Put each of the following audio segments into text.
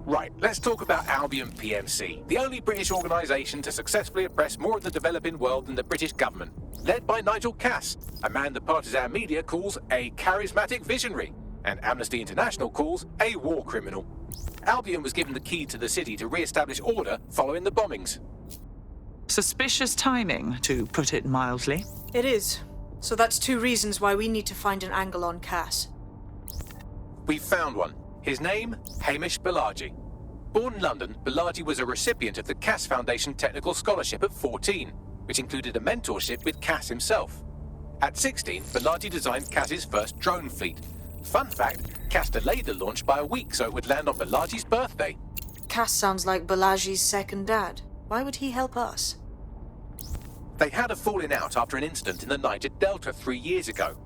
Right, let's talk about Albion PMC, the only British organisation to successfully oppress more of the developing world than the British government. Led by Nigel Cass, a man the partisan media calls a charismatic visionary, and Amnesty International calls a war criminal. Albion was given the key to the city to re-establish order following the bombings. Suspicious timing, to put it mildly. It is. So that's two reasons why we need to find an angle on Cass. We've found one. His name, Hamish Balaji. Born in London, Balaji was a recipient of the Cass Foundation Technical Scholarship at 14, which included a mentorship with Cass himself. At 16, Balaji designed Cass's first drone fleet. Fun fact, Cass delayed the launch by a week so it would land on Balaji's birthday. Cass sounds like Balaji's second dad. Why would he help us? They had a falling out after an incident in the Niger Delta 3 years ago.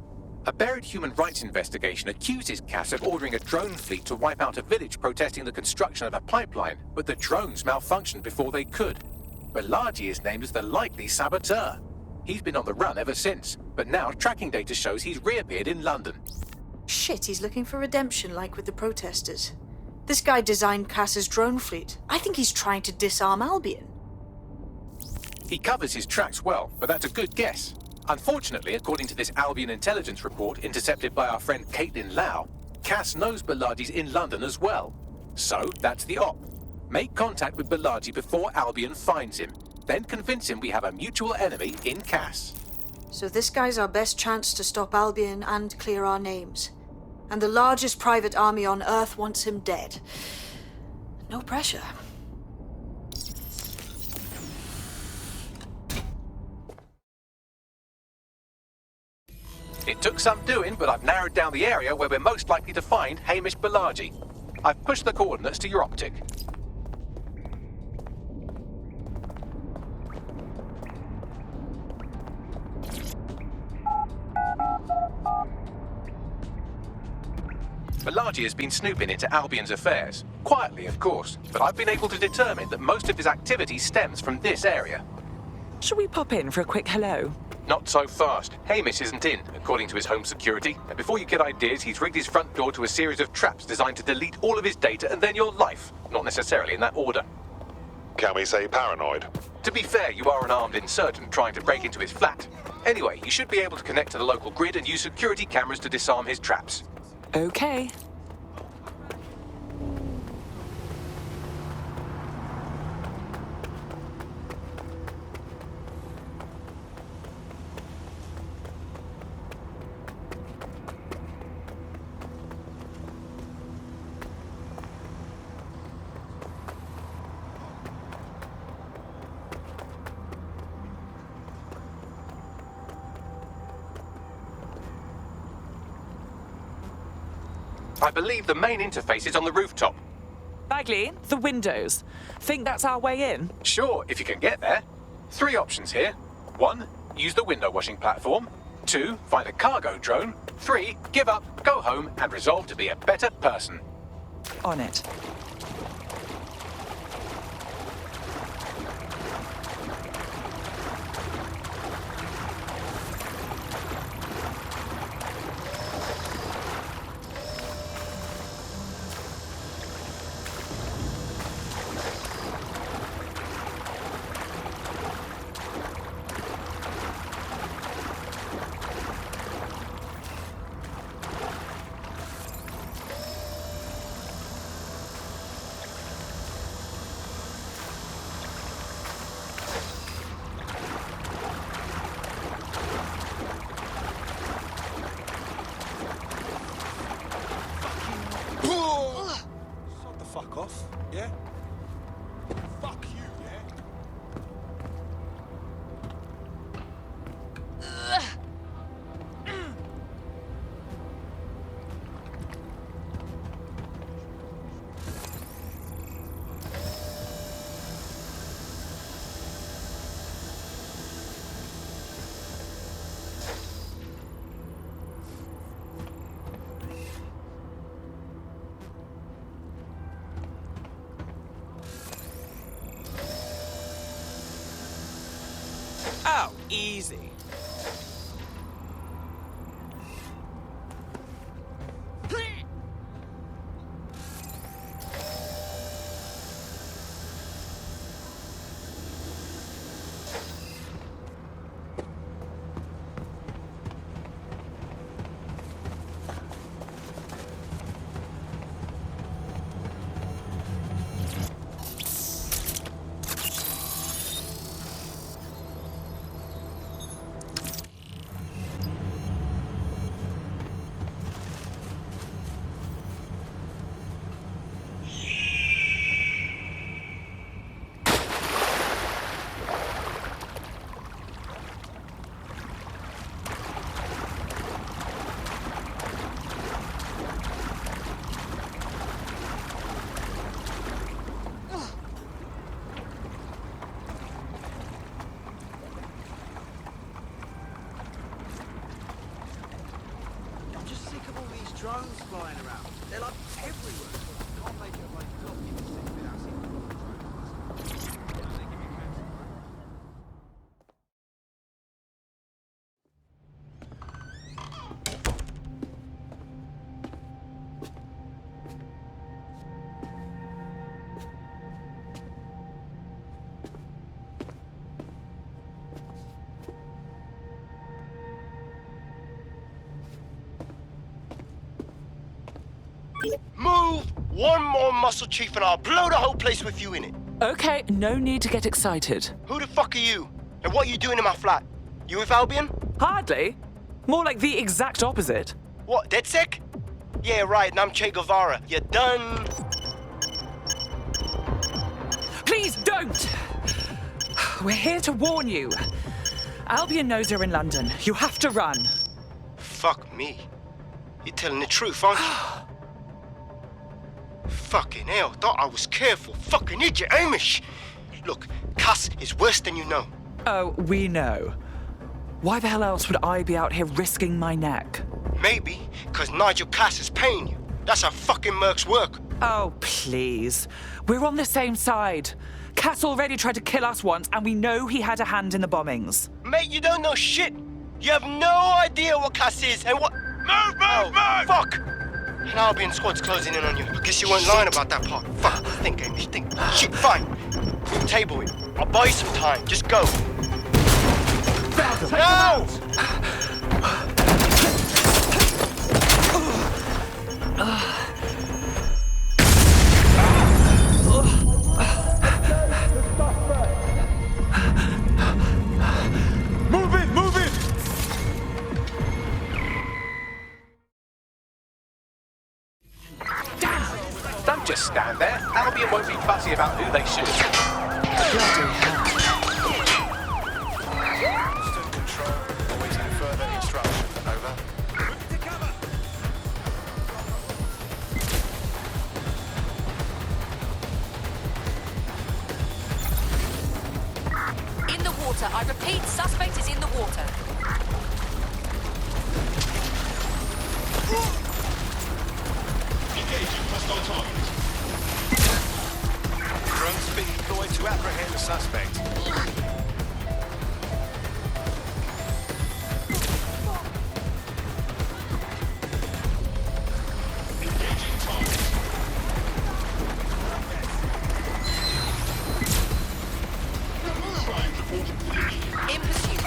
A buried human rights investigation accuses Cass of ordering a drone fleet to wipe out a village protesting the construction of a pipeline, but the drones malfunctioned before they could. Balaji is named as the likely saboteur. He's been on the run ever since, but now tracking data shows he's reappeared in London. Shit, he's looking for redemption like with the protesters. This guy designed Cass's drone fleet. I think he's trying to disarm Albion. He covers his tracks well, but that's a good guess. Unfortunately, according to this Albion intelligence report intercepted by our friend Caitlin Lau, Cass knows Balaji's in London as well. So, that's the op. Make contact with Balaji before Albion finds him. Then convince him we have a mutual enemy in Cass. So this guy's our best chance to stop Albion and clear our names. And the largest private army on Earth wants him dead. No pressure. It took some doing, but I've narrowed down the area where we're most likely to find Hamish Balaji. I've pushed the coordinates to your optic. Balaji has been snooping into Albion's affairs. Quietly, of course, but I've been able to determine that most of his activity stems from this area. Shall we pop in for a quick hello? Not so fast. Hamish isn't in, according to his home security. And before you get ideas, he's rigged his front door to a series of traps designed to delete all of his data and then your life. Not necessarily in that order. Can we say paranoid? To be fair, you are an armed insurgent trying to break into his flat. Anyway, you should be able to connect to the local grid and use security cameras to disarm his traps. Okay. I believe the main interface is on the rooftop. Bagley, the windows. Think that's our way in? Sure, if you can get there. 3 options here. 1, use the window washing platform. 2, find a cargo drone. 3, give up, go home, and resolve to be a better person. On it. Sod the fuck off, yeah? Fuck you, yeah? Oh, easy. drones flying around. They're like everywhere. Can't make it a bloody clock even six without seeing drones. They give you cancer, bro. Move one more muscle, Chief, and I'll blow the whole place with you in it. Okay, no need to get excited. Who the fuck are you? And what are you doing in my flat? You with Albion? Hardly. More like the exact opposite. What, DedSec? Yeah, right, and I'm Che Guevara. You're done. Please don't! We're here to warn you. Albion knows you're in London. You have to run. Fuck me. You're telling the truth, aren't you? Fucking hell, thought I was careful. Fucking idiot, Amish. Look, Cass is worse than you know. Oh, we know. Why the hell else would I be out here risking my neck? Maybe, because Nigel Cass is paying you. That's how fucking mercs work. Oh, please. We're on the same side. Cass already tried to kill us once, and we know he had a hand in the bombings. Mate, you don't know shit. You have no idea what Cass is and what... Move! Fuck! An Albion squad's closing in on you. I guess you weren't lying about that part. Fuck, think, Amish, think. Shit, fine. We'll table it. I'll buy you some time. Just go. No! Move it! Don't just stand there. Albion won't be fussy about who they shoot. Bloody hell. Constant control. Awaiting further instruction. Over. To cover! In the water. I repeat, suspect is in the water. Drones being deployed to apprehend the suspect. In pursuit.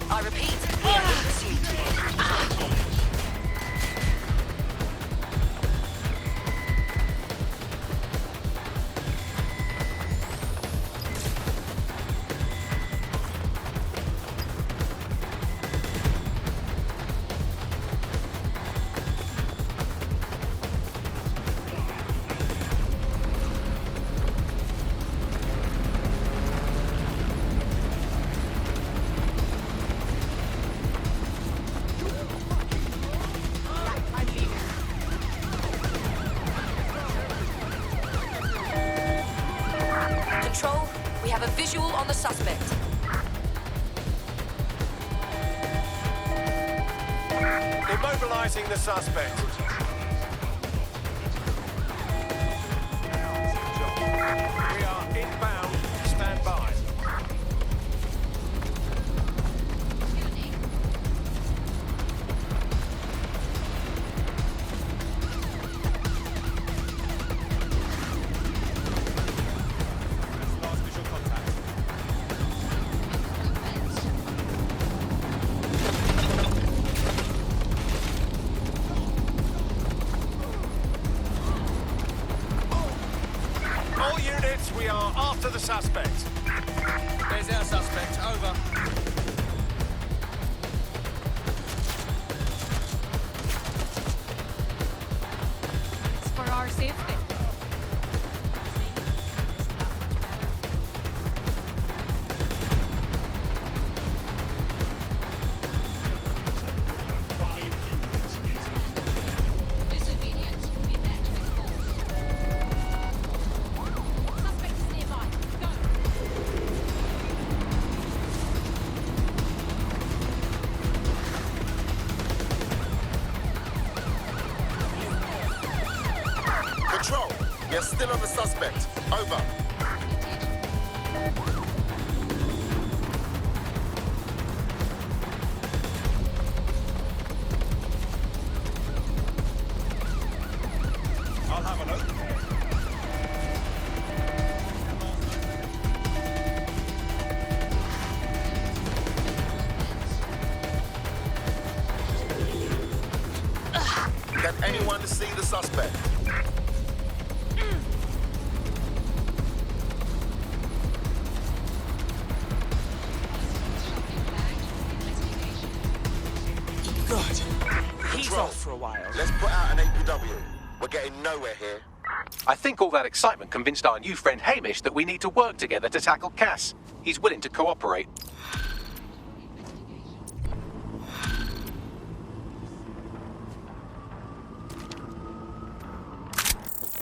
I repeat, we are in pursuit. Control, we have a visual on the suspect. Immobilizing the suspect. We are inbound. Stand by. Last visual contact. All units, we are after the suspect. There's our suspect. Over. It's for our safety. Disobedience will be met with force. Suspect is nearby. Go. We are still on the suspect. Over. I'll have a look. Can anyone see the suspect? Good. He's Control. off for a while. Let's put out an APW. We're getting nowhere here. I think all that excitement convinced our new friend Hamish that we need to work together to tackle Cass. He's willing to cooperate.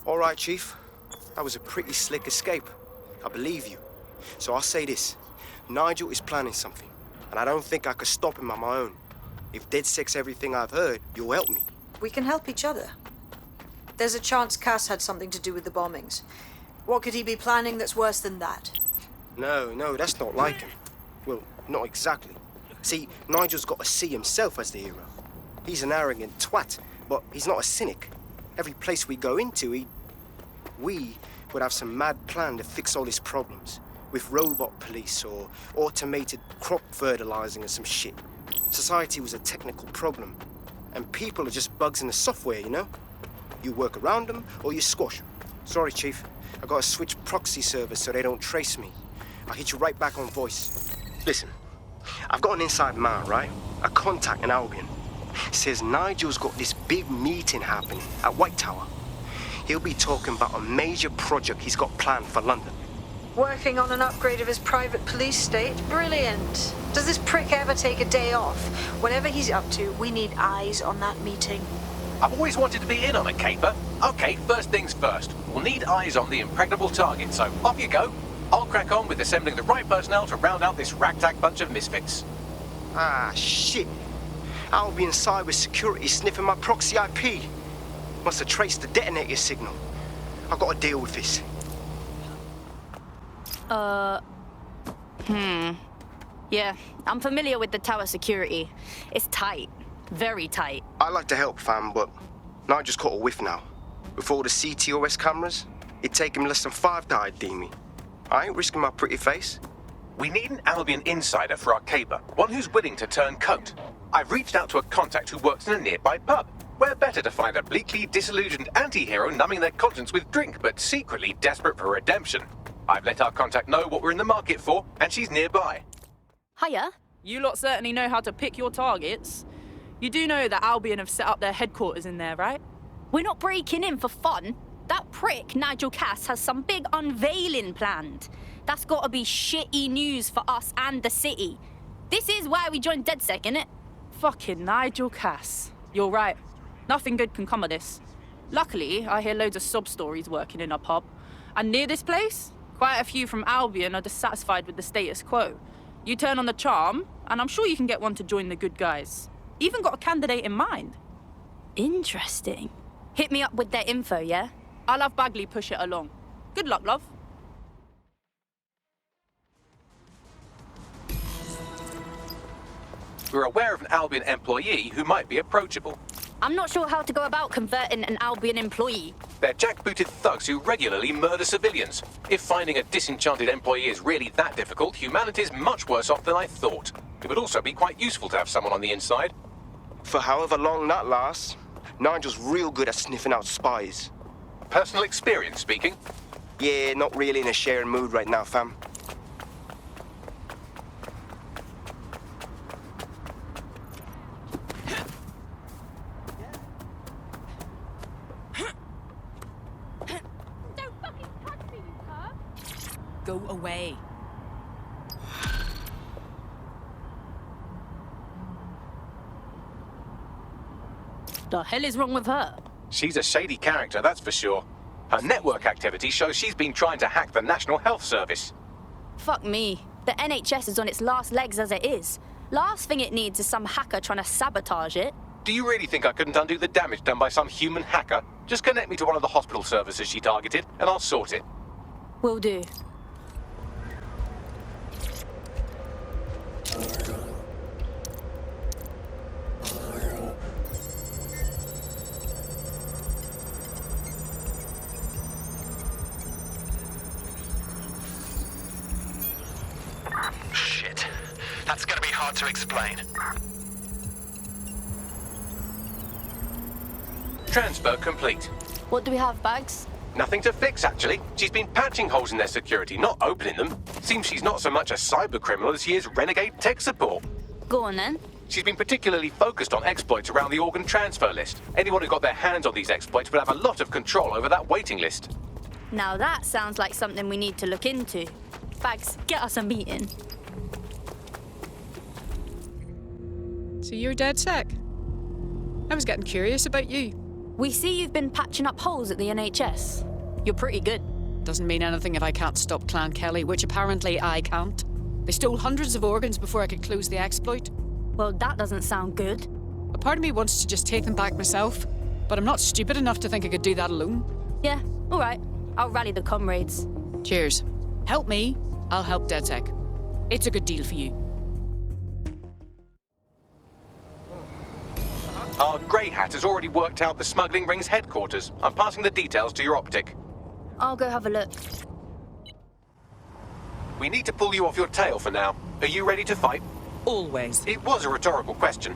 All right, Chief. That was a pretty slick escape. I believe you. So I'll say this. Nigel is planning something, and I don't think I could stop him on my own. If DedSec's everything I've heard, you'll help me. We can help each other. There's a chance Cass had something to do with the bombings. What could he be planning that's worse than that? No, that's not like him. Well, not exactly. See, Nigel's got to see himself as the hero. He's an arrogant twat, but he's not a cynic. Every place we go into, we would have some mad plan to fix all his problems. With robot police or automated crop fertilizing or some shit. Society was a technical problem. And people are just bugs in the software, you know? You work around them or you squash them. Sorry, Chief. I gotta switch proxy servers so they don't trace me. I'll hit you right back on voice. Listen, I've got an inside man, right? A contact in Albion. Says Nigel's got this big meeting happening at White Tower. He'll be talking about a major project he's got planned for London. Working on an upgrade of his private police state? Brilliant. Does this prick ever take a day off? Whatever he's up to, we need eyes on that meeting. I've always wanted to be in on a caper. Okay, first things first. We'll need eyes on the impregnable target, so off you go. I'll crack on with assembling the right personnel to round out this ragtag bunch of misfits. Ah, shit. Albion cybersecurity sniffing my proxy IP. Must have traced the detonator signal. I've got to deal with this. Yeah, I'm familiar with the tower security. It's tight. Very tight. I like to help, fam, but Nigel's caught a whiff now. With all the CTOS cameras, it'd take him less than 5 to ID me. I ain't risking my pretty face. We need an Albion insider for our caper, one who's willing to turn coat. I've reached out to a contact who works in a nearby pub. Where better to find a bleakly disillusioned anti-hero numbing their conscience with drink, but secretly desperate for redemption. I've let our contact know what we're in the market for, and she's nearby. Hiya. You lot certainly know how to pick your targets. You do know that Albion have set up their headquarters in there, right? We're not breaking in for fun. That prick, Nigel Cass, has some big unveiling planned. That's gotta be shitty news for us and the city. This is why we joined DedSec, innit? Fucking Nigel Cass. You're right. Nothing good can come of this. Luckily, I hear loads of sob stories working in our pub. And near this place, quite a few from Albion are dissatisfied with the status quo. You turn on the charm, and I'm sure you can get one to join the good guys. Even got a candidate in mind. Interesting. Hit me up with their info, yeah? I'll have Bagley push it along. Good luck, love. We're aware of an Albion employee who might be approachable. I'm not sure how to go about converting an Albion employee. They're jackbooted thugs who regularly murder civilians. If finding a disenchanted employee is really that difficult, humanity's much worse off than I thought. It would also be quite useful to have someone on the inside. For however long that lasts, Nigel's real good at sniffing out spies. Personal experience speaking. Yeah, not really in a sharing mood right now, fam. Don't fucking touch me, you perv! Go away. The hell is wrong with her? She's a shady character, that's for sure. Her network activity shows she's been trying to hack the National Health Service. Fuck me. The NHS is on its last legs as it is. Last thing it needs is some hacker trying to sabotage it. Do you really think I couldn't undo the damage done by some human hacker? Just connect me to one of the hospital services she targeted, and I'll sort it. Will do. Shit. That's gonna be hard to explain. Transfer complete. What do we have, Bags? Nothing to fix, actually. She's been patching holes in their security, not opening them. Seems she's not so much a cyber criminal as she is renegade tech support. Go on then. She's been particularly focused on exploits around the organ transfer list. Anyone who got their hands on these exploits would have a lot of control over that waiting list. Now that sounds like something we need to look into. Bags, get us a meeting. So you're DedSec? I was getting curious about you. We see you've been patching up holes at the NHS. You're pretty good. Doesn't mean anything if I can't stop Clan Kelly, which apparently I can't. They stole hundreds of organs before I could close the exploit. Well, that doesn't sound good. A part of me wants to just take them back myself, but I'm not stupid enough to think I could do that alone. Yeah, all right. I'll rally the comrades. Cheers. Help me, I'll help DedSec. It's a good deal for you. Our Grey Hat has already worked out the smuggling ring's headquarters. I'm passing the details to your optic. I'll go have a look. We need to pull you off your tail for now. Are you ready to fight? Always. It was a rhetorical question.